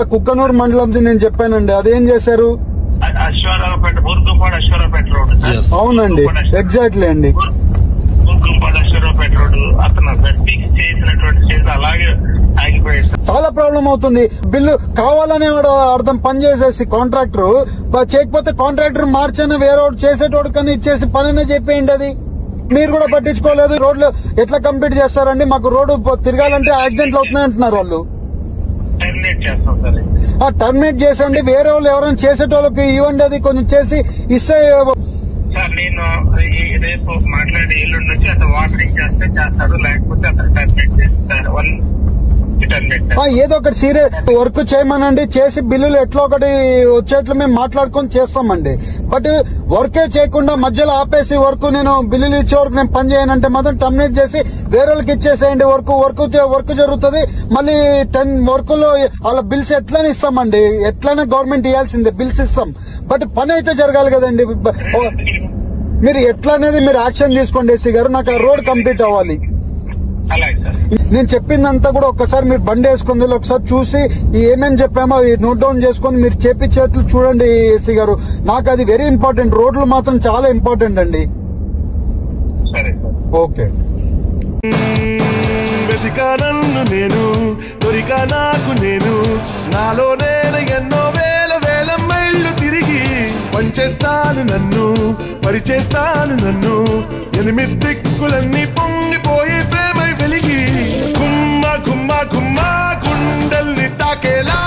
కుక్కనూరు మండలంది నేను చెప్పానండి, అదేం చేశారు? అశ్వారావుపేట బుర్గుంపాడు అశ్వారావుపేట రోడ్. అవునండి, ఎగ్జాక్ట్లీ అండి. బుర్గుంపాడు అశ్వారావుపేట రోడ్ అతను ఫిక్స్ చేసినటువంటి స్టేజ్ అలాగే ఆగిపోయాడు. చాలా ప్రాబ్లం అవుతుంది. బిల్లు కావాలనే అర్థం పని చేసేసి కాంట్రాక్టర్ చేయకపోతే కాంట్రాక్టర్ మార్చైనా వేరే చేసేటోడు కానీ ఇచ్చేసి పనైనా చెప్పేయండి. అది మీరు కూడా పట్టించుకోలేదు. రోడ్లు ఎట్లా కంప్లీట్ చేస్తారండి? మాకు రోడ్డు తిరగాలంటే యాక్సిడెంట్లు అవుతున్నాయి అంటున్నారు వాళ్ళు. టర్మినేట్ చేసండి, వేరే వాళ్ళు ఎవరైనా చేసేటోళ్ళకి ఇవ్వండి, అది కొంచెం చేసి ఇస్తే. సార్ నేను రేపు మాట్లాడి ఎల్లుండి నుంచి అతను వాటరింగ్ చేస్తే చేస్తాడు, లేకపోతే అతను టర్మినేట్ చేస్తారు. ఏదో ఒకటి సీరియస్ వర్క్ చేయమనండి, చేసి బిల్లులు ఎట్లా ఒకటి వచ్చేట్లు మేము మాట్లాడుకొని చేస్తామండి. బట్ వర్కే చేయకుండా మధ్యలో ఆపేసి వర్క్ నేను బిల్లులు ఇచ్చే వరకు నేను పని చేయనంటే మాత్రం టర్మినేట్ చేసి వేరే వాళ్ళకి ఇచ్చేసేయండి. వర్క్ జరుగుతుంది. మళ్ళీ 10 వర్క్ లో వాళ్ళ బిల్స్ ఎట్లనే ఇస్తామండి, ఎట్లయినా గవర్నమెంట్ ఇవ్వాల్సిందే, బిల్స్ ఇస్తాం. బట్ పని అయితే జరగాలి కదండి. మీరు ఎట్లా అనేది మీరు యాక్షన్ తీసుకోండి ఎస్సీ గారు, నాకు ఆ రోడ్ కంప్లీట్ అవ్వాలి. నేను చెప్పిందంతా కూడా ఒక్కసారి మీరు బండి వేసుకుంది ఒకసారి చూసి ఏమేమి చెప్పామో నోట్ డౌన్ చేసుకుని మీరు చేపించేట్లు చూడండి ఎస్సీ గారు. నాకు అది వెరీ ఇంపార్టెంట్. రోడ్లు మాత్రం చాలా ఇంపార్టెంట్ అండి. ఓకే. వెతికా నన్ను నేను, దొరికా నాకు నేను, నాలో నేను ఎన్నో వేల వేల మైళ్ళు తిరిగి పనిచేస్తాను నన్ను, పరిచేస్తాను నన్ను, 8 దిక్కులన్నీ పొంగిపోయి ప్రేమై వెలిగి గుమ్మ గుమ్మ గుమ్మ గుండెల్ని తాకేలా